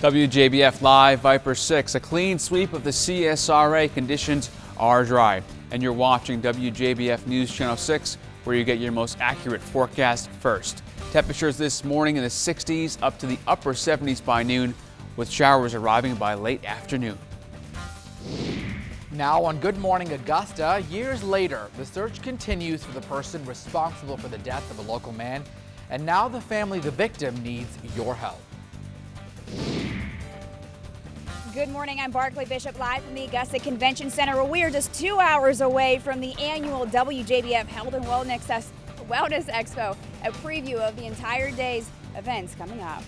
WJBF Live, Viper 6, a clean sweep of the CSRA. Conditions are dry. And you're watching WJBF News Channel 6, where you get your most accurate forecast first. Temperatures this morning in the 60s up to the upper 70s by noon, with showers arriving by late afternoon. Now on Good Morning Augusta, years later, the search continues for the person responsible for the death of a local man. And now the family, the victim, needs your help. Good morning, I'm Barclay Bishop, live from the Augusta Convention Center, where we are just 2 hours away from the annual WJBF Health and Wellness Expo, a preview of the entire day's events coming up.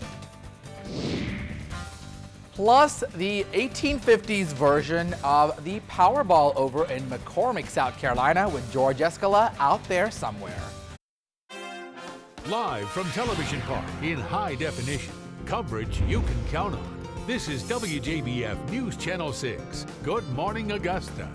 Plus the 1850s version of the Powerball over in McCormick, South Carolina, with George Escala out there somewhere. Live from Television Park in high definition, coverage you can count on. This is WJBF News Channel 6. Good morning, Augusta.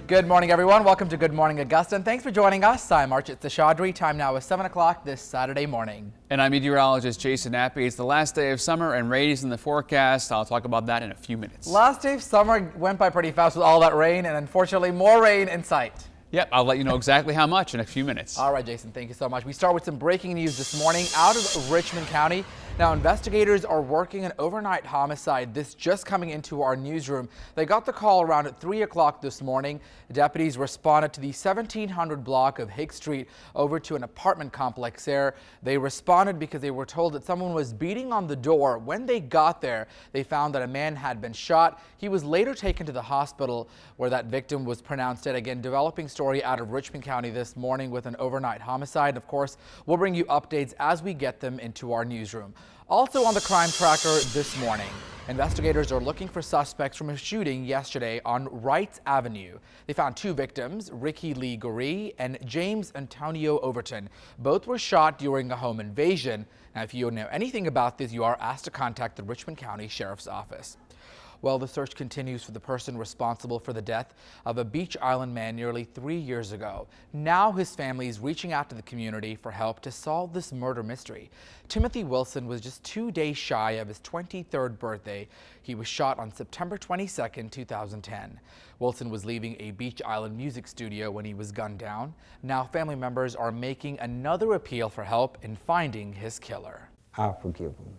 Good morning, everyone. Welcome to Good Morning Augusta, and thanks for joining us. I'm Archit Seshadri. Time now is 7 o'clock this Saturday morning. And I'm meteorologist Jason Appy. It's the last day of summer and rain is in the forecast. I'll talk about that in a few minutes. Last day of summer went by pretty fast with all that rain, and unfortunately more rain in sight. Yep, I'll let you know exactly how much in a few minutes. All right, Jason, thank you so much. We start with some breaking news this morning out of Richmond County. Now, investigators are working an overnight homicide. This just coming into our newsroom. They got the call around at 3 o'clock this morning. Deputies responded to the 1700 block of Hicks Street over to an apartment complex there. They responded because they were told that someone was beating on the door. When they got there, they found that a man had been shot. He was later taken to the hospital where that victim was pronounced dead. Again, developing story out of Richmond County this morning with an overnight homicide. Of course, we'll bring you updates as we get them into our newsroom. Also on the crime tracker this morning, investigators are looking for suspects from a shooting yesterday on Wrights Avenue. They found two victims, Ricky Lee Goree and James Antonio Overton. Both were shot during a home invasion. Now, if you know anything about this, you are asked to contact the Richmond County Sheriff's Office. Well, the search continues for the person responsible for the death of a Beach Island man nearly 3 years ago. Now his family is reaching out to the community for help to solve this murder mystery. Timothy Wilson was just 2 days shy of his 23rd birthday. He was shot on September 22nd, 2010. Wilson was leaving a Beach Island music studio when he was gunned down. Now family members are making another appeal for help in finding his killer. I'll forgive him.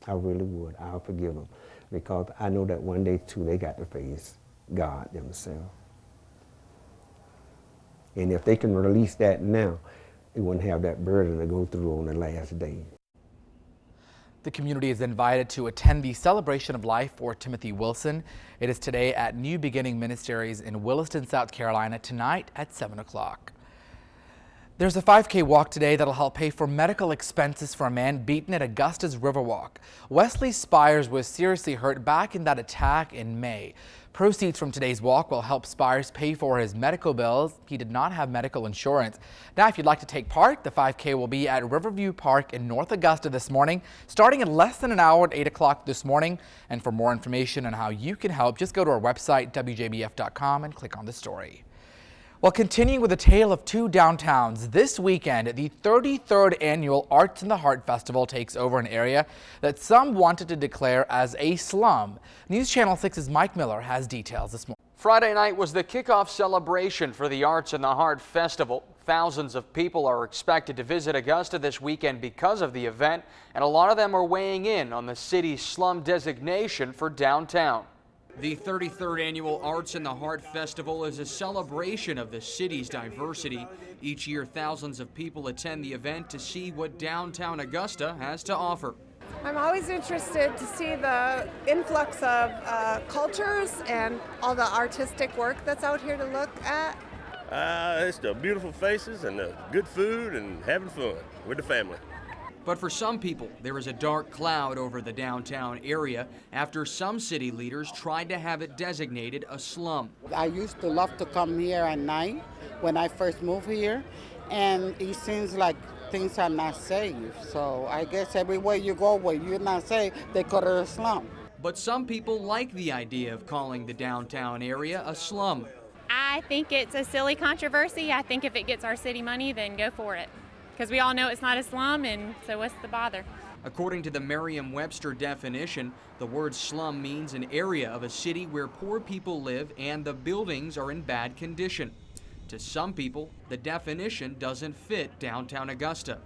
I really would. I'll forgive him. Because I know that one day, too, they got to face God themselves. And if they can release that now, they wouldn't have that burden to go through on the last day. The community is invited to attend the celebration of life for Timothy Wilson. It is today at New Beginning Ministries in Williston, South Carolina, tonight at 7 o'clock. There's a 5K walk today that'll help pay for medical expenses for a man beaten at Augusta's Riverwalk. Wesley Spires was seriously hurt back in that attack in May. Proceeds from today's walk will help Spires pay for his medical bills. He did not have medical insurance. Now, if you'd like to take part, the 5K will be at Riverview Park in North Augusta this morning, starting in less than an hour at 8 o'clock this morning. And for more information on how you can help, just go to our website, WJBF.com, and click on the story. Well, continuing with a tale of two downtowns, this weekend, the 33rd annual Arts in the Heart Festival takes over an area that some wanted to declare as a slum. News Channel 6's Mike Miller has details this morning. Friday night was the kickoff celebration for the Arts in the Heart Festival. Thousands of people are expected to visit Augusta this weekend because of the event, and a lot of them are weighing in on the city's slum designation for downtown. The 33rd Annual Arts in the Heart Festival is a celebration of the city's diversity. Each year, thousands of people attend the event to see what downtown Augusta has to offer. I'm always interested to see the influx of cultures and all the artistic work that's out here to look at. It's the beautiful faces and the good food and having fun with the family. But for some people, there is a dark cloud over the downtown area after some city leaders tried to have it designated a slum. I used to love to come here at night when I first moved here, and it seems like things are not safe. So I guess everywhere you go where you're not safe, they call it a slum. But some people like the idea of calling the downtown area a slum. I think it's a silly controversy. I think if it gets our city money, then go for it. Because we all know it's not a slum, and so what's the bother? According to the Merriam-Webster definition, the word slum means an area of a city where poor people live and the buildings are in bad condition. To some people, the definition doesn't fit downtown Augusta.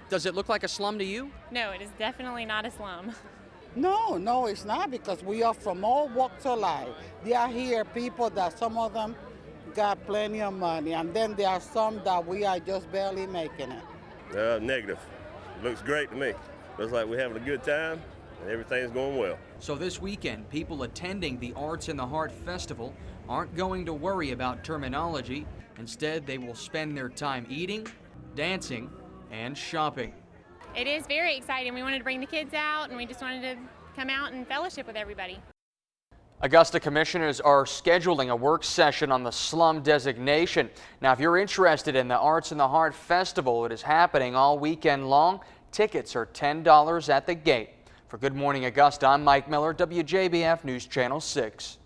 Does it look like a slum to you? No, it is definitely not a slum. No, it's not, because we are from all walks of life. There are here people that some of them got plenty of money, and then there are some that we are just barely making it. Negative. Looks great to me. Looks like we're having a good time and everything's going well. So this weekend, people attending the Arts in the Heart Festival aren't going to worry about terminology. Instead, they will spend their time eating, dancing, and shopping. It is very exciting. We wanted to bring the kids out, and we just wanted to come out and fellowship with everybody. Augusta commissioners are scheduling a work session on the slum designation. Now, if you're interested in the Arts in the Heart Festival, it is happening all weekend long. Tickets are $10 at the gate. For Good Morning Augusta, I'm Mike Miller, WJBF News Channel 6.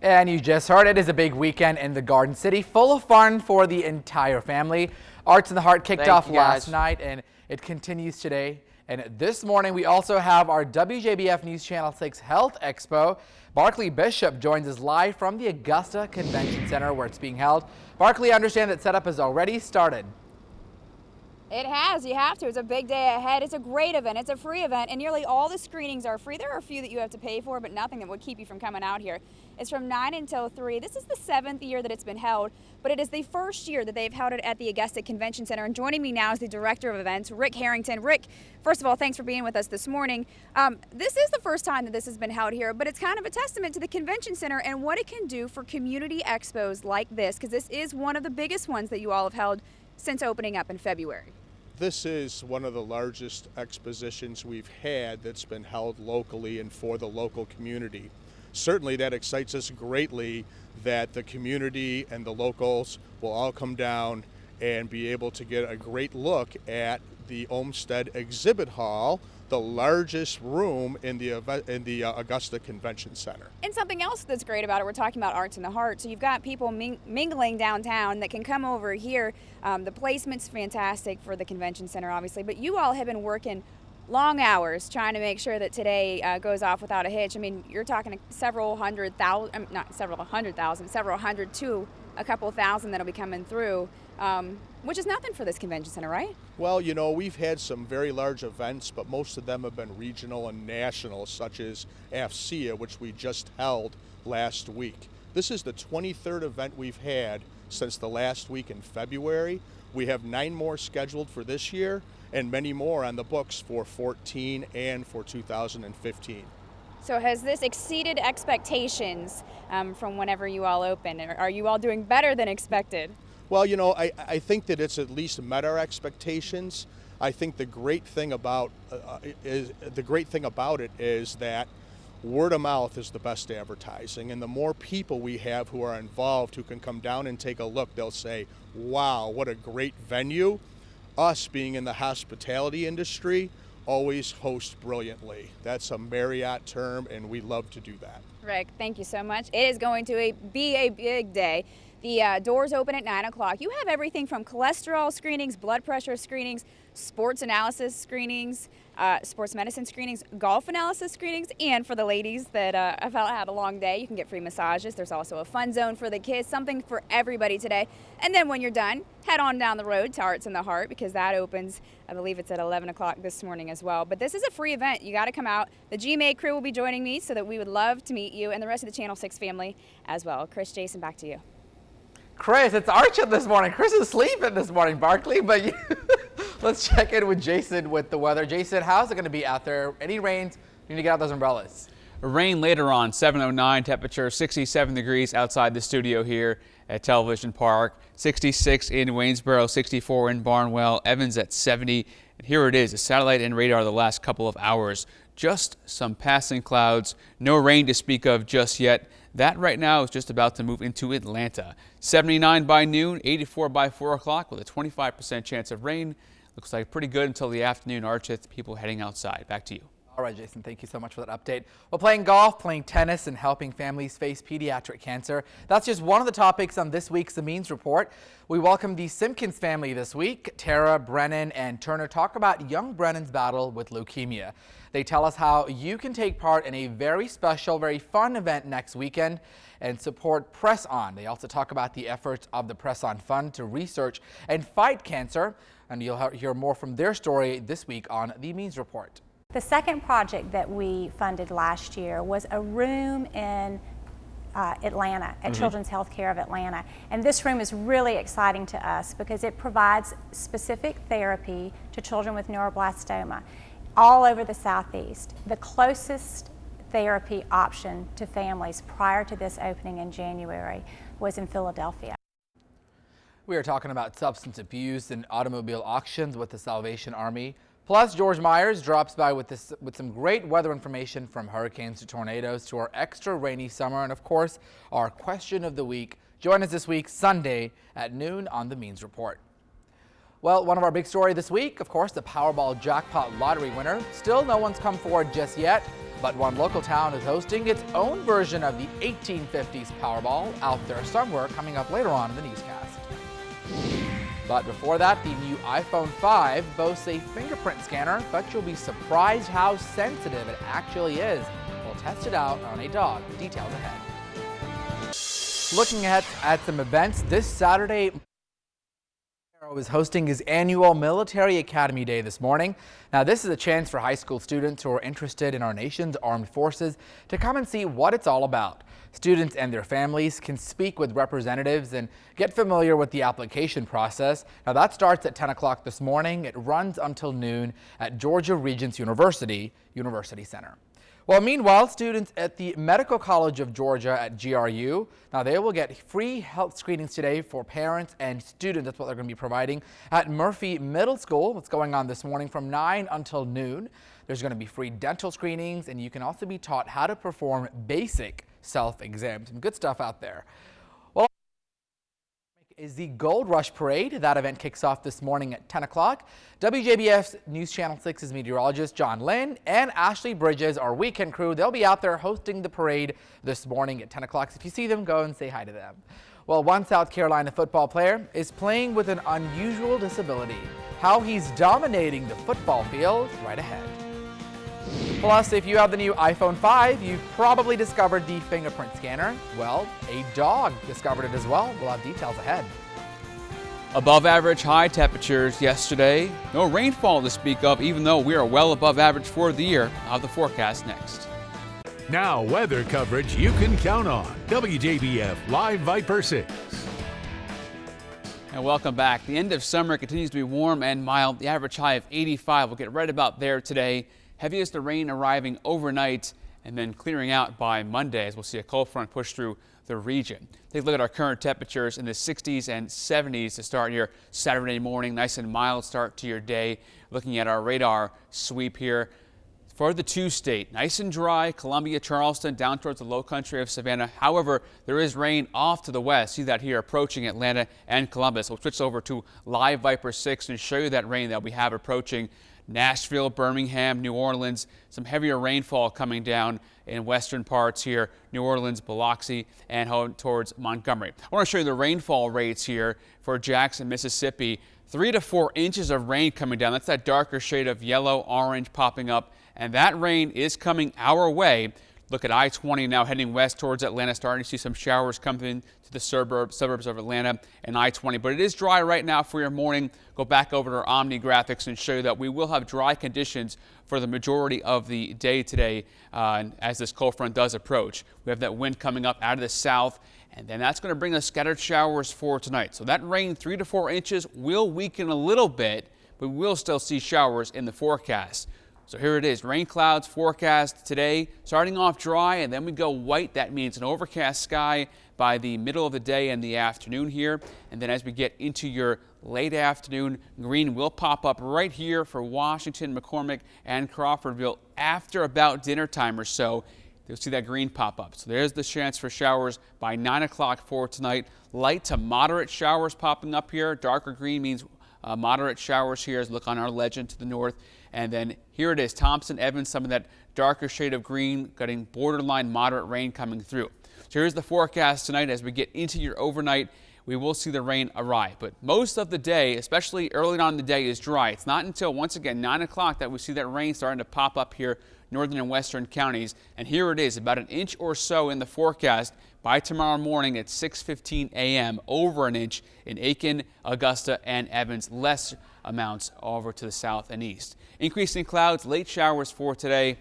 And you just heard it is a big weekend in the Garden City, full of fun for the entire family. Arts in the Heart kicked off last night, and it continues today. And this morning, we also have our WJBF News Channel 6 Health Expo. Barkley Bishop joins us live from the Augusta Convention Center where it's being held. Barkley, I understand that setup has already started. It has. You have to. It's a big day ahead. It's a great event. It's a free event, and nearly all the screenings are free. There are a few that you have to pay for, but nothing that would keep you from coming out here. It's from 9 until 3. This is the 7th year that it's been held, but it is the first year that they've held it at the Augusta Convention Center. And joining me now is the Director of Events, Rick Harrington. Rick, first of all, thanks for being with us this morning. This is the first time that this has been held here, but it's kind of a testament to the Convention Center and what it can do for community expos like this, because this is one of the biggest ones that you all have held since opening up in February. This is one of the largest expositions we've had that's been held locally and for the local community. Certainly that excites us greatly that the community and the locals will all come down and be able to get a great look at the Olmsted Exhibit Hall, the largest room in the Augusta Convention Center. And something else that's great about it, we're talking about Arts in the Heart, so you've got people mingling downtown that can come over here. The placement's fantastic for the convention center, obviously, but you all have been working long hours trying to make sure that today goes off without a hitch. I mean, you're talking several hundred to a couple thousand that'll be coming through, which is nothing for this convention center, right? Well, you know, we've had some very large events, but most of them have been regional and national, such as AFCEA, which we just held last week. This is the 23rd event we've had since the last week in February. We have 9 more scheduled for this year and many more on the books for 14 and for 2015. So has this exceeded expectations from whenever you all opened? Are you all doing better than expected? Well, you know, I think that it's at least met our expectations. I think the great thing about it is that word of mouth is the best advertising, and the more people we have who are involved who can come down and take a look, they'll say, wow, what a great venue. Us being in the hospitality industry always host brilliantly. That's a Marriott term, and we love to do that. Rick, thank you so much. It is going to be a big day. The doors open at 9 o'clock. You have everything from cholesterol screenings, blood pressure screenings, sports analysis screenings, sports medicine screenings, golf analysis screenings, and for the ladies that have had a long day, you can get free massages. There's also a fun zone for the kids, something for everybody today. And then when you're done, head on down the road to Arts in the Heart, because that opens, I believe it's at 11 o'clock this morning as well. But this is a free event. You got to come out. The GMA crew will be joining me, so that we would love to meet you and the rest of the Channel 6 family as well. Chris, Jason, back to you. Chris, it's Archer this morning. Chris is sleeping this morning, Barkley, but let's check in with Jason with the weather. Jason, how's it going to be out there? Any rains? You need to get out those umbrellas. Rain later on, 7:09, temperature 67 degrees outside the studio here at Television Park, 66 in Waynesboro, 64 in Barnwell, Evans at 70. And here it is, a satellite and radar the last couple of hours. Just some passing clouds, no rain to speak of just yet. That right now is just about to move into Atlanta. 79 by noon, 84 by 4 o'clock with a 25% chance of rain. Looks like pretty good until the afternoon. Archith, people heading outside. Back to you. All right, Jason, thank you so much for that update. Well, playing golf, playing tennis, and helping families face pediatric cancer. That's just one of the topics on this week's The Means Report. We welcome the Simpkins family this week. Tara, Brennan, and Turner talk about young Brennan's battle with leukemia. They tell us how you can take part in a very special, very fun event next weekend and support Press On. They also talk about the efforts of the Press On Fund to research and fight cancer. And you'll hear more from their story this week on The Means Report. The second project that we funded last year was a room in Atlanta at Children's Healthcare of Atlanta. And this room is really exciting to us because it provides specific therapy to children with neuroblastoma all over the Southeast. The closest therapy option to families prior to this opening in January was in Philadelphia. We are talking about substance abuse and automobile auctions with the Salvation Army. Plus, George Myers drops by with some great weather information from hurricanes to tornadoes to our extra rainy summer and, of course, our question of the week. Join us this week, Sunday at noon on The Means Report. Well, one of our big stories this week, of course, the Powerball jackpot lottery winner. Still no one's come forward just yet, but one local town is hosting its own version of the 1850s Powerball out there somewhere coming up later on in the newscast. But before that, the new iPhone 5 boasts a fingerprint scanner, but you'll be surprised how sensitive it actually is. We'll test it out on a dog. Details ahead. Looking at some events, this Saturday is hosting his annual Military Academy Day this morning. Now, this is a chance for high school students who are interested in our nation's armed forces to come and see what it's all about. Students and their families can speak with representatives and get familiar with the application process. Now, that starts at 10 o'clock this morning. It runs until noon at Georgia Regents University Center. Well, meanwhile, students at the Medical College of Georgia at GRU, now they will get free health screenings today for parents and students. That's what they're going to be providing at Murphy Middle School. What's going on this morning from 9 until noon. There's going to be free dental screenings, and you can also be taught how to perform basic self-exams. Some good stuff out there. Well, is the Gold Rush Parade. That event kicks off this morning at 10 o'clock. WJBF's News Channel 6's meteorologist John Lynn and Ashley Bridges, our weekend crew, they'll be out there hosting the parade this morning at 10 o'clock. So if you see them, go and say hi to them. Well, one South Carolina football player is playing with an unusual disability. How he's dominating the football field right ahead. Plus, if you have the new iPhone 5, you've probably discovered the fingerprint scanner. Well, a dog discovered it as well. We'll have details ahead. Above average high temperatures yesterday. No rainfall to speak of, even though we are well above average for the year. I'll have the forecast next. Now, weather coverage you can count on. WJBF Live Viper 6. And welcome back. The end of summer continues to be warm and mild. The average high of 85. We'll get right about there today. Heaviest of rain arriving overnight and then clearing out by Monday as we'll see a cold front push through the region. Take a look at our current temperatures in the 60s and 70s to start your Saturday morning. Nice and mild start to your day. Looking at our radar sweep here for the two-state. Nice and dry, Columbia, Charleston, down towards the low country of Savannah. However, there is rain off to the west. See that here approaching Atlanta and Columbus. We'll switch over to Live Viper 6 and show you that rain that we have approaching Nashville, Birmingham, New Orleans. Some heavier rainfall coming down in western parts here, New Orleans, Biloxi, and towards Montgomery. I want to show you the rainfall rates here for Jackson, Mississippi. 3 to 4 inches of rain coming down. That's that darker shade of yellow, orange popping up, and that rain is coming our way. Look at I-20 now heading west towards Atlanta, starting to see some showers coming to the suburbs of Atlanta and I-20. But it is dry right now for your morning. Go back over to our Omni graphics and show you that we will have dry conditions for the majority of the day today as this cold front does approach. We have that wind coming up out of the south, and then that's going to bring us scattered showers for tonight. So that rain, 3 to 4 inches, will weaken a little bit, but we will still see showers in the forecast. So here it is, rain clouds forecast today, starting off dry, and then we go white. That means an overcast sky by the middle of the day and the afternoon here. And then as we get into your late afternoon, green will pop up right here for Washington, McCormick, and Crawfordville after about dinner time or so. You'll see that green pop up. So there's the chance for showers by 9 o'clock for tonight. Light to moderate showers popping up here. Darker green means moderate showers here as we look on our legend to the north. And then here it is, Thompson, Evans, some of that darker shade of green, getting borderline moderate rain coming through. So here's the forecast tonight. As we get into your overnight, we will see the rain arrive. But most of the day, especially early on in the day, is dry. It's not until, once again, 9 o'clock that we see that rain starting to pop up here, northern and western counties. And here it is, about an inch or so in the forecast by tomorrow morning at 6:15 a.m., over an inch in Aiken, Augusta, and Evans. Less amounts over to the south and east. Increasing clouds, late showers for today.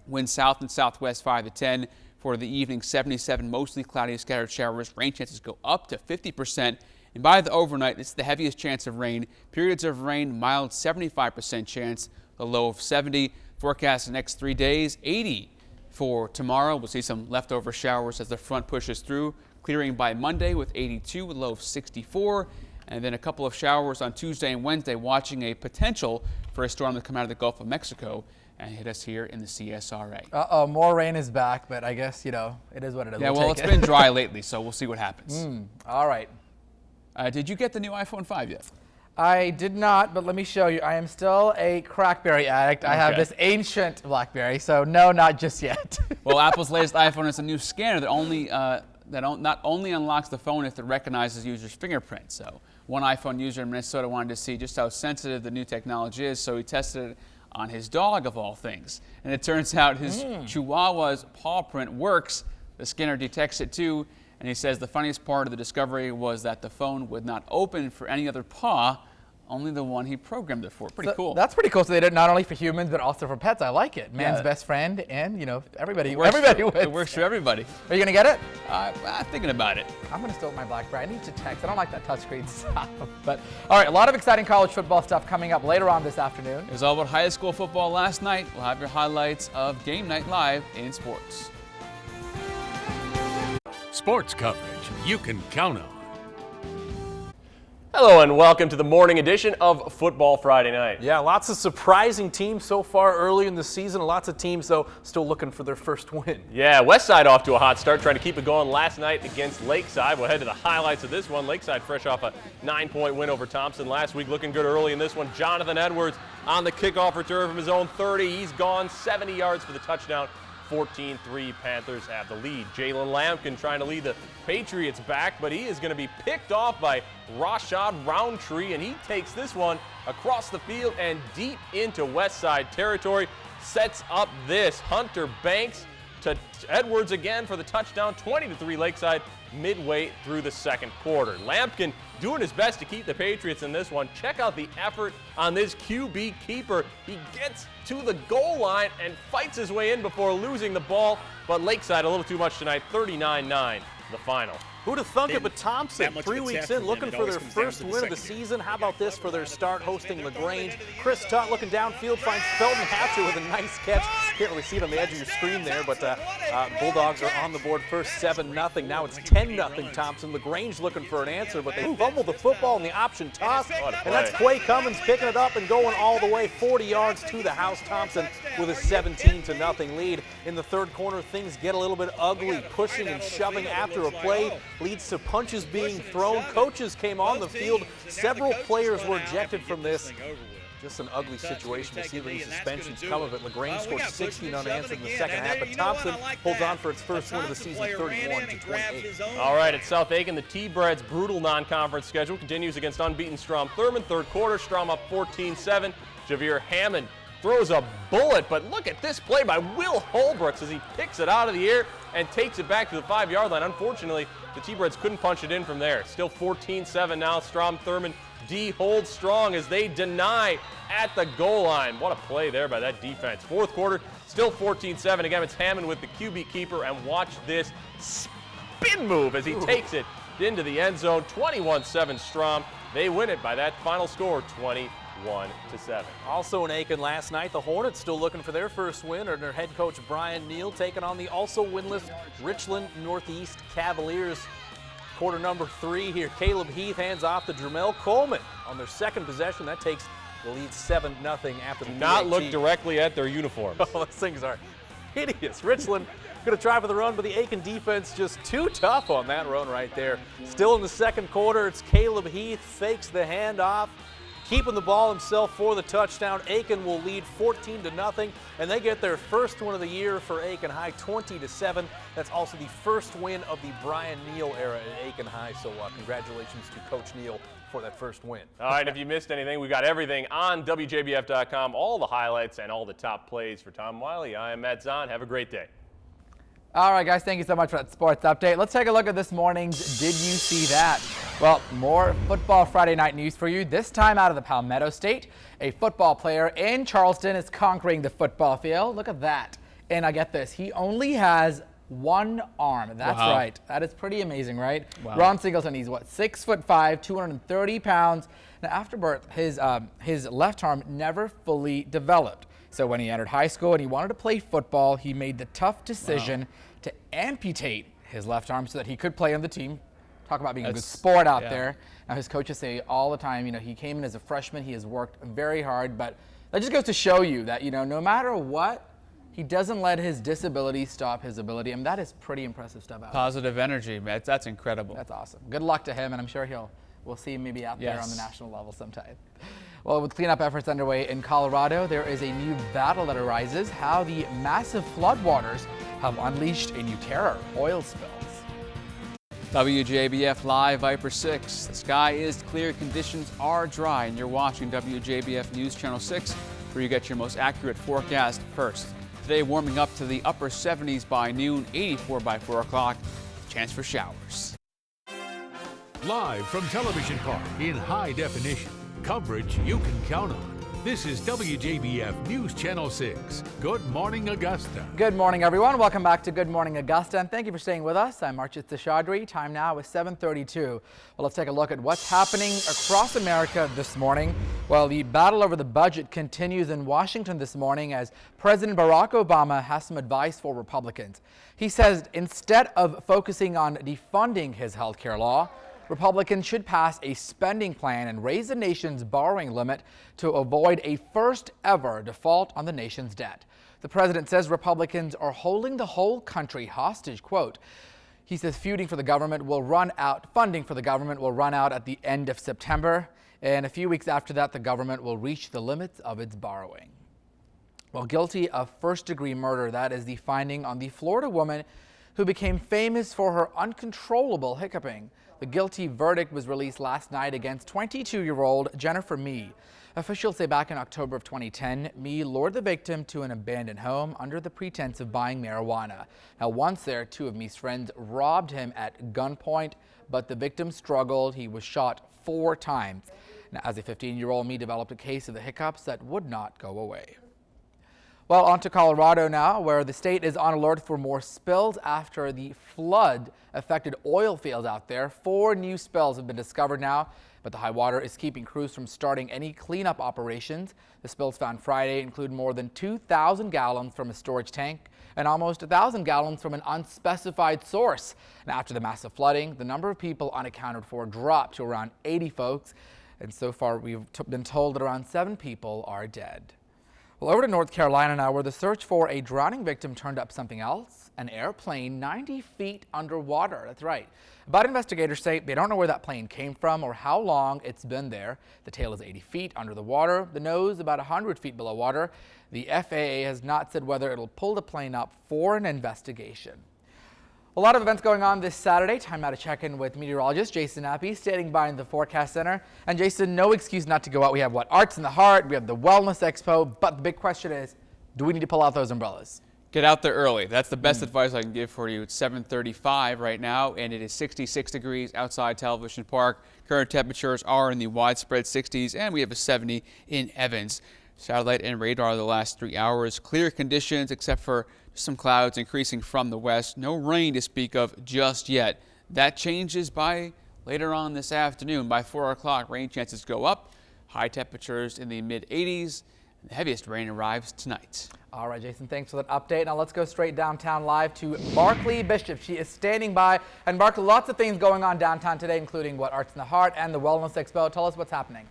Wind south and southwest 5 to 10. For the evening, 77, mostly cloudy, scattered showers. Rain chances go up to 50%. And by the overnight, it's the heaviest chance of rain. Periods of rain, mild 75% chance, the low of 70. Forecast the next 3 days, 80 for tomorrow. We'll see some leftover showers as the front pushes through. Clearing by Monday with 82, with a low of 64. And then a couple of showers on Tuesday and Wednesday, watching a potential for a storm to come out of the Gulf of Mexico and hit us here in the CSRA. More rain is back, but I guess, you know, it is what it is. Yeah, well, it's been dry lately, so we'll see what happens. All right. Did you get the new iPhone 5 yet? I did not, but let me show you. I am still a Crackberry addict. I have this ancient BlackBerry, so no, not just yet. Well, Apple's latest iPhone is a new scanner that not only unlocks the phone if it recognizes users' fingerprints. So one iPhone user in Minnesota wanted to see just how sensitive the new technology is, so he tested it on his dog, of all things. And it turns out his Chihuahua's paw print works. The scanner detects it too. And he says the funniest part of the discovery was that the phone would not open for any other paw, only the one he programmed it for. Pretty cool. That's pretty cool. So they did it not only for humans, but also for pets. I like it. Man's best friend, and, you know, everybody wins. It works for everybody. Are you going to get it? I'm thinking about it. I'm going to steal my BlackBerry. I need to text. I don't like that touchscreen stuff. But, all right, a lot of exciting college football stuff coming up later on this afternoon. It was all about high school football last night. We'll have your highlights of Game Night Live in sports. Sports coverage you can count on. Hello and welcome to the morning edition of Football Friday Night. Yeah, lots of surprising teams so far early in the season. Lots of teams, though, still looking for their first win. Yeah, Westside off to a hot start, trying to keep it going last night against Lakeside. We'll head to the highlights of this one. Lakeside fresh off a 9-point win over Thompson last week, looking good early in this one. Jonathan Edwards on the kickoff return from his own 30. He's gone 70 yards for the touchdown. 14-3 Panthers have the lead. Jalen Lampkin trying to lead the Patriots back, but he is going to be picked off by Rashad Roundtree, and he takes this one across the field and deep into Westside territory. Sets up this. Hunter Banks to Edwards again for the touchdown. 20-3 Lakeside midway through the second quarter. Lampkin doing his best to keep the Patriots in this one. Check out the effort on this QB keeper. He gets to the goal line and fights his way in before losing the ball, but Lakeside a little too much tonight. 39-9 the final. Who'd have thunk it, but Thompson, 3 weeks in, looking for their first win of the season. How about this for their start, hosting LaGrange? Chris Tutt looking downfield, finds Felton Hatcher with a nice catch. Can't really see it on the edge of your screen there, but Bulldogs are on the board first, 7-0. Now it's 10-0 Thompson. LaGrange looking for an answer, but they fumble the football in the option toss, and that's Quay Cummins picking it up and going all the way 40 yards to the house. Thompson with a 17-0 lead. In the third quarter, things get a little bit ugly, pushing and shoving after a play leads to punches being thrown. Coaches came on the field. Several players were ejected from this. Just an ugly situation. We'll see if any suspensions come of it. LaGrange scored 16 unanswered in the second half, but Thompson holds on for its first win of the season, 31-28. All right, at South Aiken, the T-Bread's brutal non-conference schedule continues against unbeaten Strom Thurmond. Third quarter, Strom up 14-7. Javier Hammond throws a bullet, but look at this play by Will Holbrooks as he picks it out of the air and takes it back to the 5-yard line. Unfortunately, the T-Breads couldn't punch it in from there. Still 14-7 now. Strom Thurmond D holds strong as they deny at the goal line. What a play there by that defense. Fourth quarter, still 14-7. Again, it's Hammond with the QB keeper, and watch this spin move as he takes it into the end zone. 21-7 Strom. They win it by that final score, 21-7. Also in Aiken last night, the Hornets still looking for their first win, and their head coach Brian Neal taking on the also winless Richland Northeast Cavaliers. Quarter number 3 here. Caleb Heath hands off to Dramel Coleman on their second possession. That takes the lead 7-0 after the Do not look directly at their uniforms. Oh, those things are hideous. Richland going to try for the run, but the Aiken defense just too tough on that run right there. Still in the second quarter, it's Caleb Heath, fakes the handoff, keeping the ball himself for the touchdown. Aiken will lead 14-0, and they get their first win of the year for Aiken High, 20-7. That's also the first win of the Brian Neal era at Aiken High, so congratulations to Coach Neal for that first win. All right, if you missed anything, we got everything on WJBF.com, all the highlights and all the top plays. For Tom Wiley, I am Matt Zahn. Have a great day. All right, guys, thank you so much for that sports update. Let's take a look at this morning's Did You See That? Well, more football Friday night news for you, this time out of the Palmetto State. A football player in Charleston is conquering the football field. Look at that. And I get this, he only has one arm. That's right. That is pretty amazing, right? Wow. Ron Singleton, he's what, 6'5", 230 pounds. Now, after birth, his left arm never fully developed. So when he entered high school and he wanted to play football, he made the tough decision to amputate his left arm so that he could play on the team. Talk about being a good sport out there. Now, his coaches say all the time, he came in as a freshman, he has worked very hard, but that just goes to show you that, no matter what, he doesn't let his disability stop his ability, and that is pretty impressive stuff out Positive energy, man. That's incredible. That's awesome. Good luck to him, and I'm sure we'll see him maybe out there on the national level sometime. Well, with cleanup efforts underway in Colorado, there is a new battle that arises, how the massive floodwaters have unleashed a new terror, oil spills. WJBF Live, Viper 6. The sky is clear, conditions are dry, and you're watching WJBF News Channel 6, where you get your most accurate forecast first. Today warming up to the upper 70s by noon, 84 by 4 o'clock. Chance for showers. Live from Television Park in high definition. Coverage you can count on. This is WJBF News Channel 6. Good morning, Augusta. Good morning, everyone. Welcome back to Good Morning Augusta, and thank you for staying with us. I'm Archit Seshadri. Time now is 7:32. Well, let's take a look at what's happening across America this morning. Well, the battle over the budget continues in Washington this morning as President Barack Obama has some advice for Republicans. He says instead of focusing on defunding his health care law, Republicans should pass a spending plan and raise the nation's borrowing limit to avoid a first-ever default on the nation's debt. The president says Republicans are holding the whole country hostage. Quote, he says funding for the government will run out at the end of September, and a few weeks after that, the government will reach the limits of its borrowing. Well, guilty of first-degree murder, that is the finding on the Florida woman who became famous for her uncontrollable hiccuping. The guilty verdict was released last night against 22-year-old Jennifer Mee. Officials say back in October of 2010, Mee lured the victim to an abandoned home under the pretense of buying marijuana. Now, once there, two of Mee's friends robbed him at gunpoint, but the victim struggled. He was shot 4 times. Now, as a 15-year-old, Mee developed a case of the hiccups that would not go away. Well, on to Colorado now, where the state is on alert for more spills after the flood affected oil fields out there. 4 new spills have been discovered now, but the high water is keeping crews from starting any cleanup operations. The spills found Friday include more than 2,000 gallons from a storage tank and almost 1,000 gallons from an unspecified source. And after the massive flooding, the number of people unaccounted for dropped to around 80 folks. And so far, we've been told that around 7 people are dead. Well, over to North Carolina now, where the search for a drowning victim turned up something else, an airplane 90 feet underwater. That's right. But investigators say they don't know where that plane came from or how long it's been there. The tail is 80 feet under the water, the nose about 100 feet below water. The FAA has not said whether it'll pull the plane up for an investigation. A lot of events going on this Saturday. Time now to check in with meteorologist Jason Appy, standing by in the Forecast Center. And Jason, no excuse not to go out. We have Arts in the Heart, we have the Wellness Expo, but the big question is, do we need to pull out those umbrellas? Get out there early. That's the best advice I can give for you. It's 7:35 right now, and it is 66 degrees outside Television Park. Current temperatures are in the widespread 60s, and we have a 70 in Evans. Satellite and radar the last 3 hours. Clear conditions except for some clouds increasing from the west. No rain to speak of just yet. That changes by later on this afternoon. By 4 o'clock, rain chances go up. High temperatures in the mid-80s. The heaviest rain arrives tonight. All right, Jason, thanks for that update. Now let's go straight downtown live to Barkley Bishop. She is standing by. And Barkley, lots of things going on downtown today, including Arts in the Heart and the Wellness Expo. Tell us what's happening.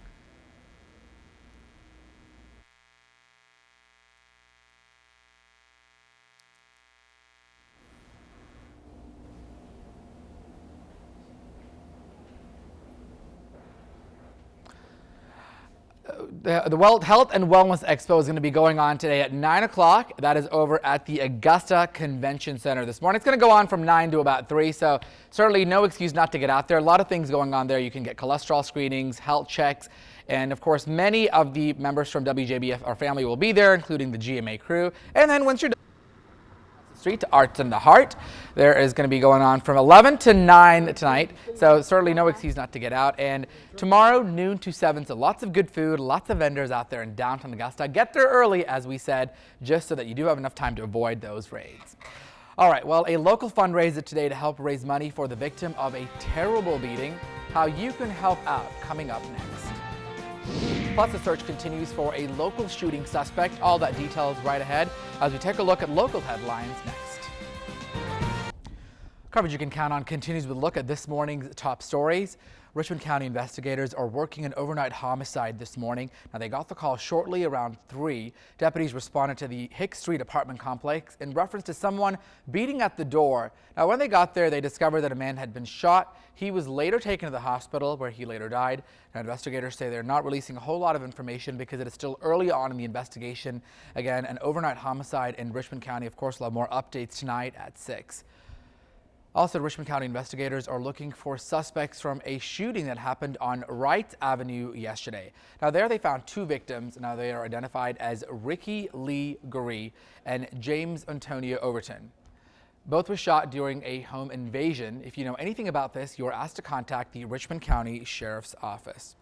The Health and Wellness Expo is going to be going on today at 9 o'clock. That is over at the Augusta Convention Center this morning. It's going to go on from 9 to about 3, so certainly no excuse not to get out there. A lot of things going on there. You can get cholesterol screenings, health checks, and of course many of the members from WJBF, our family, will be there, including the GMA crew. And then once you're done, Street to Arts in the Heart. There is going to be going on from 11 to 9 tonight, so certainly no excuse not to get out. And tomorrow, noon to 7, so lots of good food, lots of vendors out there in downtown Augusta. Get there early, as we said, just so that you do have enough time to avoid those raids. All right, well, a local fundraiser today to help raise money for the victim of a terrible beating. How you can help out, coming up next. Plus, the search continues for a local shooting suspect. All that details right ahead as we take a look at local headlines next. Coverage you can count on continues with a look at this morning's top stories. Richmond County investigators are working an overnight homicide this morning. Now, they got the call shortly around 3. Deputies responded to the Hicks Street apartment complex in reference to someone beating at the door. Now, when they got there, they discovered that a man had been shot. He was later taken to the hospital where he later died. Now, investigators say they're not releasing a whole lot of information because it is still early on in the investigation. Again, an overnight homicide in Richmond County. Of course, we'll have more updates tonight at 6. Also, Richmond County investigators are looking for suspects from a shooting that happened on Wright Avenue yesterday. Now, there they found 2 victims. Now, they are identified as Ricky Lee Gurry and James Antonio Overton. Both were shot during a home invasion. If you know anything about this, you are asked to contact the Richmond County Sheriff's Office.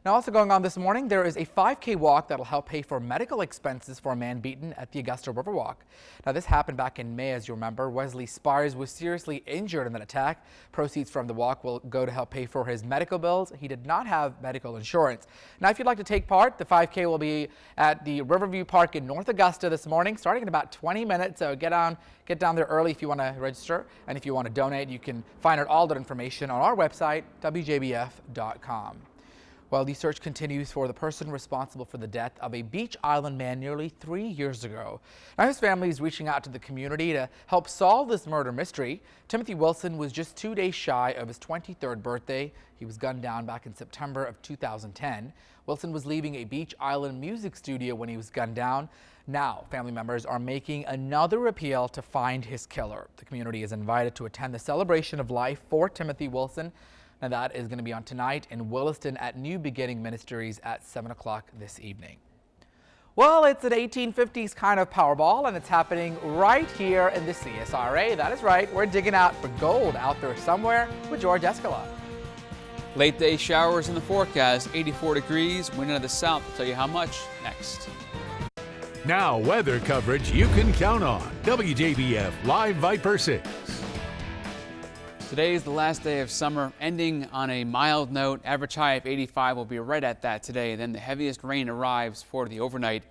Now, also going on this morning, there is a 5K walk that will help pay for medical expenses for a man beaten at the Augusta Riverwalk. Now, this happened back in May, as you remember. Wesley Spires was seriously injured in that attack. Proceeds from the walk will go to help pay for his medical bills. He did not have medical insurance. Now, if you'd like to take part, the 5K will be at the Riverview Park in North Augusta this morning, starting in about 20 minutes. So get down there early if you want to register. And if you want to donate, you can find out all that information on our website, WJBF.com. Well, the search continues for the person responsible for the death of a Beach Island man nearly 3 years ago. Now, his family is reaching out to the community to help solve this murder mystery. Timothy Wilson was just 2 days shy of his 23rd birthday. He was gunned down back in September of 2010. Wilson was leaving a Beach Island music studio when he was gunned down. Now, family members are making another appeal to find his killer. The community is invited to attend the celebration of life for Timothy Wilson. And that is going to be on tonight in Williston at New Beginning Ministries at 7 o'clock this evening. Well, it's an 1850s kind of Powerball, and it's happening right here in the CSRA. That is right. We're digging out for gold out there somewhere with George Escala. Late day showers in the forecast, 84 degrees, wind out of the south. I'll tell you how much next. Now, weather coverage you can count on. WJBF Live Viper 6. Today is the last day of summer, ending on a mild note. Average high of 85 will be right at that today. Then the heaviest rain arrives for the overnight,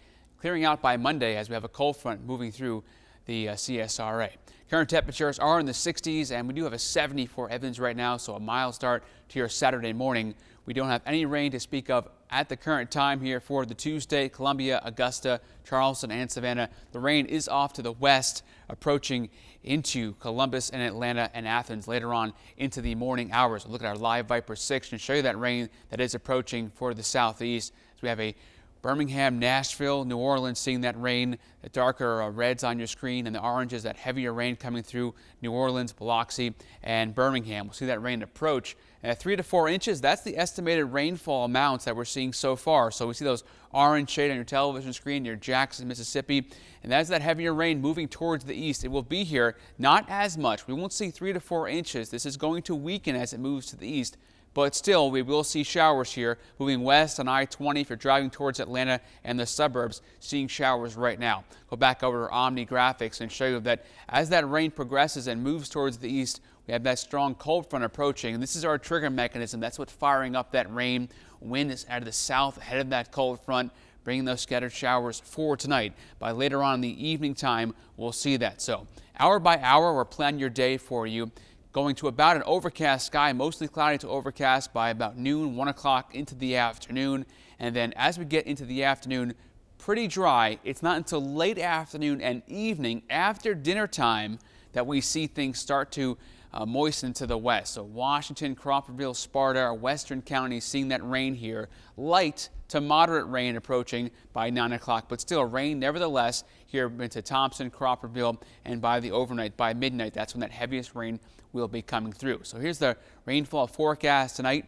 clearing out by Monday as we have a cold front moving through the CSRA. Current temperatures are in the 60s, and we do have a 70 for Evans right now, so a mild start to your Saturday morning. We don't have any rain to speak of at the current time here for the Tuesday, Columbia, Augusta, Charleston, and Savannah. The rain is off to the west, approaching into Columbus and Atlanta and Athens later on into the morning hours. We'll look at our live Viper 6 and show you that rain that is approaching for the southeast. So we have a Birmingham, Nashville, New Orleans seeing that rain, the darker reds on your screen, and the oranges, that heavier rain coming through New Orleans, Biloxi, and Birmingham. We'll see that rain approach. And at 3 to 4 inches, that's the estimated rainfall amounts that we're seeing so far. So we see those orange shade on your television screen near Jackson, Mississippi, and that's that heavier rain moving towards the east. It will be here, not as much. We won't see 3 to 4 inches. This is going to weaken as it moves to the east. But still, we will see showers here moving west on I-20 if you're driving towards Atlanta and the suburbs, seeing showers right now. Go back over to Omni Graphics and show you that as that rain progresses and moves towards the east, we have that strong cold front approaching. And this is our trigger mechanism. That's what's firing up that rain. Wind is out of the south ahead of that cold front, bringing those scattered showers for tonight. By later on in the evening time, we'll see that. So hour by hour, we're planning your day for you. Going to about an overcast sky, mostly cloudy to overcast by about noon, 1 o'clock into the afternoon. And then as we get into the afternoon, pretty dry. It's not until late afternoon and evening after dinner time that we see things start to moisten to the west. So Washington, Crawfordville, Sparta, our western counties seeing that rain here. Light to moderate rain approaching by 9 o'clock, but still rain nevertheless here into Thompson, Crawfordville, and by the overnight, by midnight, that's when that heaviest rain will be coming through. So here's the rainfall forecast tonight.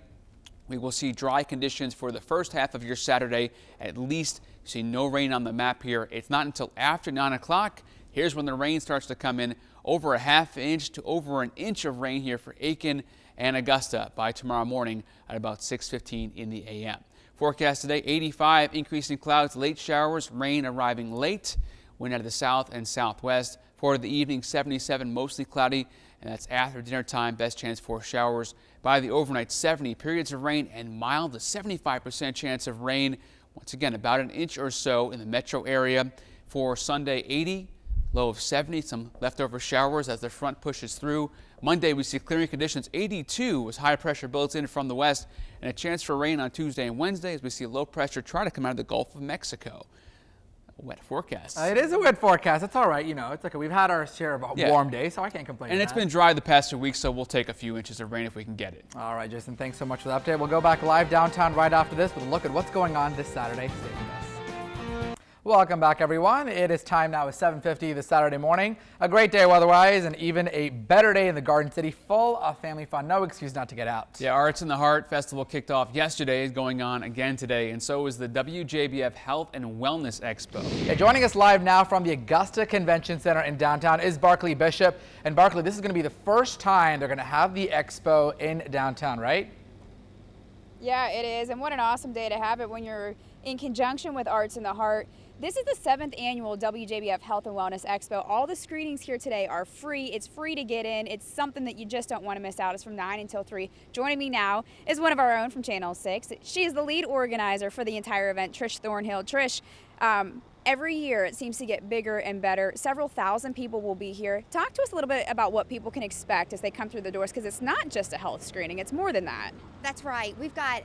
We will see dry conditions for the first half of your Saturday. At least you see no rain on the map here. It's not until after 9 o'clock. Here's when the rain starts to come in. Over a ½ inch to over an inch of rain here for Aiken and Augusta by tomorrow morning at about 6:15 in the a.m. Forecast today, 85, increasing clouds, late showers, rain arriving late. Wind out of the south and southwest. For the evening, 77, mostly cloudy, and that's after dinner time. Best chance for showers. By the overnight, 70 periods of rain and mild to 75% chance of rain. Once again, about an inch or so in the metro area. For Sunday, 80. Low of 70, some leftover showers as the front pushes through. Monday, we see clearing conditions. 82 as high pressure builds in from the west, and a chance for rain on Tuesday and Wednesday as we see low pressure try to come out of the Gulf of Mexico. A wet forecast. It is a wet forecast. It's all right. You know, it's okay. We've had our share of warm days, so I can't complain. And it's been dry the past 2 weeks, so we'll take a few inches of rain if we can get it. All right, Jason, thanks so much for the update. We'll go back live downtown right after this with a look at what's going on this Saturday. Stay with us. Welcome back, everyone. It is time now at 7:50 this Saturday morning. A great day weather-wise and even a better day in the Garden City, full of family fun. No excuse not to get out. Yeah, Arts in the Heart Festival kicked off yesterday, is going on again today, and so is the WJBF Health and Wellness Expo. Yeah, joining us live now from the Augusta Convention Center in downtown is Barkley Bishop. And Barkley, this is going to be the first time they're going to have the expo in downtown, right? Yeah, it is, and what an awesome day to have it when you're in conjunction with Arts in the Heart. This is the 7th annual WJBF Health and Wellness Expo. All the screenings here today are free. It's free to get in. It's something that you just don't want to miss out. It's from 9 until 3. Joining me now is one of our own from Channel 6. She is the lead organizer for the entire event, Trish Thornhill. Trish, every year it seems to get bigger and better. Several thousand people will be here. Talk to us a little bit about what people can expect as they come through the doors, because it's not just a health screening, it's more than that. That's right. We've got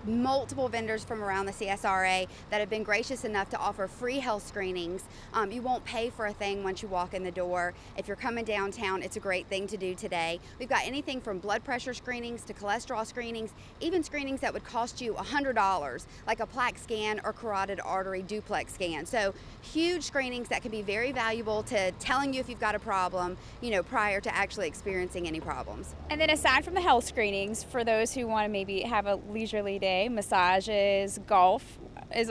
multiple vendors from around the CSRA that have been gracious enough to offer free health screenings. You won't pay for a thing once you walk in the door. If you're coming downtown, it's a great thing to do today. We've got anything from blood pressure screenings to cholesterol screenings, even screenings that would cost you $100, like a plaque scan or carotid artery duplex scan. So huge screenings that can be very valuable to telling you if you've got a problem, you know, prior to actually experiencing any problems. And then aside from the health screenings, for those who want to maybe have a leisurely day, massages, golf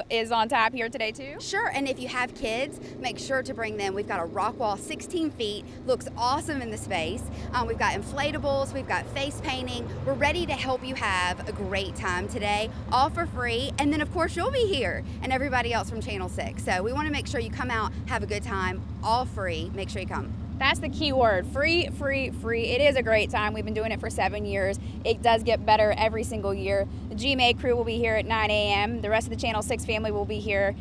is on tap here today too? Sure, and if you have kids, make sure to bring them. We've got a rock wall 16 feet, looks awesome in the space. We've got inflatables, we've got face painting. We're ready to help you have a great time today, all for free. And then of course you'll be here and everybody else from Channel 6. So we want to make sure you come out, have a good time, all free. Make sure you come. That's the key word, free, free, free. It is a great time. We've been doing it for 7 years. It does get better every single year. The GMA crew will be here at 9 a.m. The rest of the Channel 6 family will be here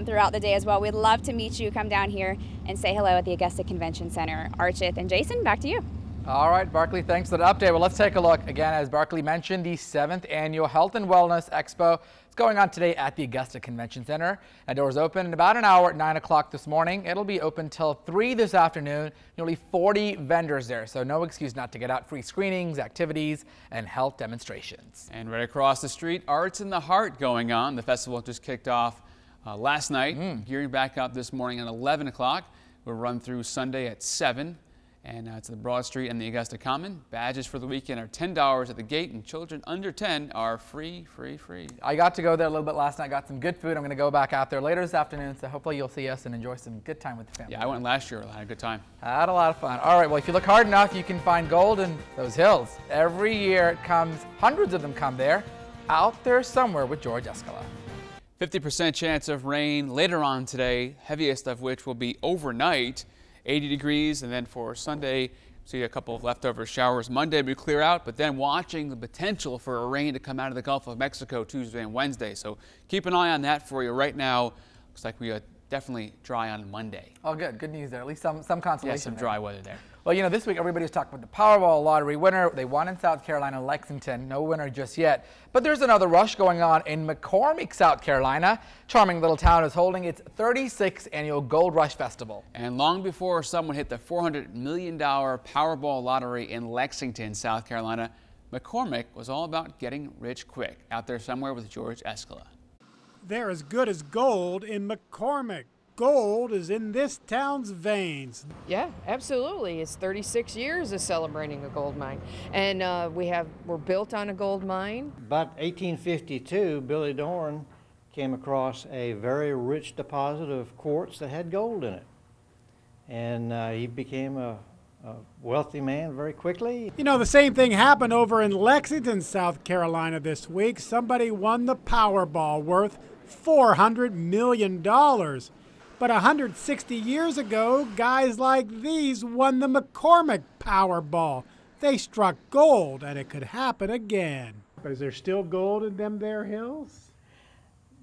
throughout the day as well. We'd love to meet you. Come down here and say hello at the Augusta Convention Center. Archith and Jason, back to you. All right, Barkley, thanks for the update. Well, let's take a look. Again, as Barkley mentioned, the 7th Annual Health and Wellness Expo is going on today at the Augusta Convention Center. Now, doors open in about an hour at 9 o'clock this morning. It'll be open till 3 this afternoon. Nearly 40 vendors there, so no excuse not to get out. Free screenings, activities, and health demonstrations. And right across the street, Arts in the Heart going on. The festival just kicked off last night, gearing back up this morning at 11 o'clock. We'll run through Sunday at 7. And it's the Broad Street and the Augusta Common. Badges for the weekend are $10 at the gate, and children under 10 are free, free, free. I got to go there a little bit last night, got some good food. I'm going to go back out there later this afternoon, so hopefully you'll see us and enjoy some good time with the family. Yeah, I went last year. I had a good time. Had a lot of fun. All right, well, if you look hard enough, you can find gold in those hills. Every year it comes, hundreds of them come there, out there somewhere with George Escala. 50% chance of rain later on today, heaviest of which will be overnight. 80 degrees, and then for Sunday, see a couple of leftover showers. Monday we clear out, but then watching the potential for a rain to come out of the Gulf of Mexico Tuesday and Wednesday. So keep an eye on that for you right now. Looks like we got definitely dry on Monday. Oh, good. Good news there. At least some consolation. Yeah, some dry weather there. Well, you know, this week everybody's talking about the Powerball lottery winner. They won in South Carolina, Lexington. No winner just yet. But there's another rush going on in McCormick, South Carolina. Charming little town is holding its 36th annual Gold Rush Festival. And long before someone hit the $400 million Powerball lottery in Lexington, South Carolina, McCormick was all about getting rich quick. Out there somewhere with George Escala. They're as good as gold in McCormick. Gold is in this town's veins. Yeah, absolutely. It's 36 years of celebrating a gold mine. And we're built on a gold mine. About 1852, Billy Dorn came across a very rich deposit of quartz that had gold in it. And he became a wealthy man very quickly. You know, the same thing happened over in Lexington, South Carolina this week. Somebody won the Powerball worth $400 million. But 160 years ago, guys like these won the McCormick Powerball. They struck gold, and it could happen again. But is there still gold in them there hills?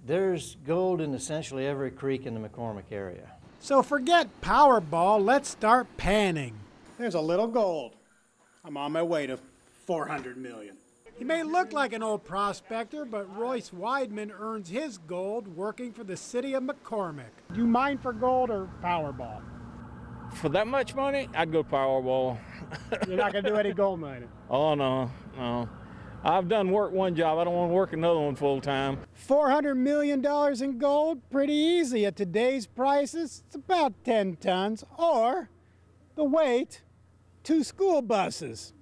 There's gold in essentially every creek in the McCormick area. So forget Powerball, let's start panning. There's a little gold. I'm on my way to 400 million. He may look like an old prospector, but Royce Weidman earns his gold working for the city of McCormick. Do you mine for gold or Powerball? For that much money, I'd go Powerball. You're not going to do any gold mining? Oh, no. I've done work one job. I don't want to work another one full time. $400 million in gold? Pretty easy at today's prices. It's about 10 tons, or the weight, 2 school buses.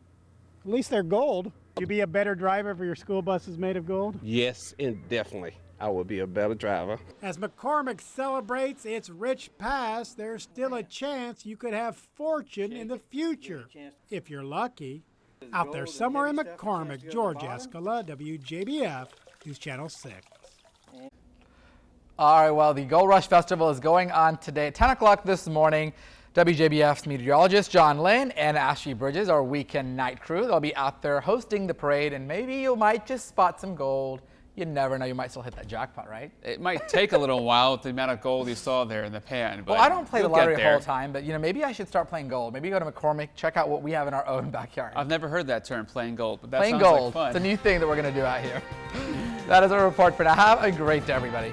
At least they're gold. Would you be a better driver if your school bus is made of gold? Yes, and definitely. I would be a better driver. As McCormick celebrates its rich past, there's still a chance you could have fortune in the future, if you're lucky. Out there somewhere in McCormick, George Escala, WJBF, News Channel 6. All right, well, the Gold Rush Festival is going on today at 10 o'clock this morning. WJBF's meteorologist John Lynn and Ashley Bridges, our weekend night crew, they'll be out there hosting the parade, and maybe you might just spot some gold. You never know, you might still hit that jackpot, right? It might take a little while with the amount of gold you saw there in the pan. But well, I don't play the lottery the whole time, but you know, maybe I should start playing gold. Maybe go to McCormick, check out what we have in our own backyard. I've never heard that term, playing gold, but that playing sounds gold. like fun. It's a new thing that we're going to do out here. That is our report for now. Have a great day, everybody.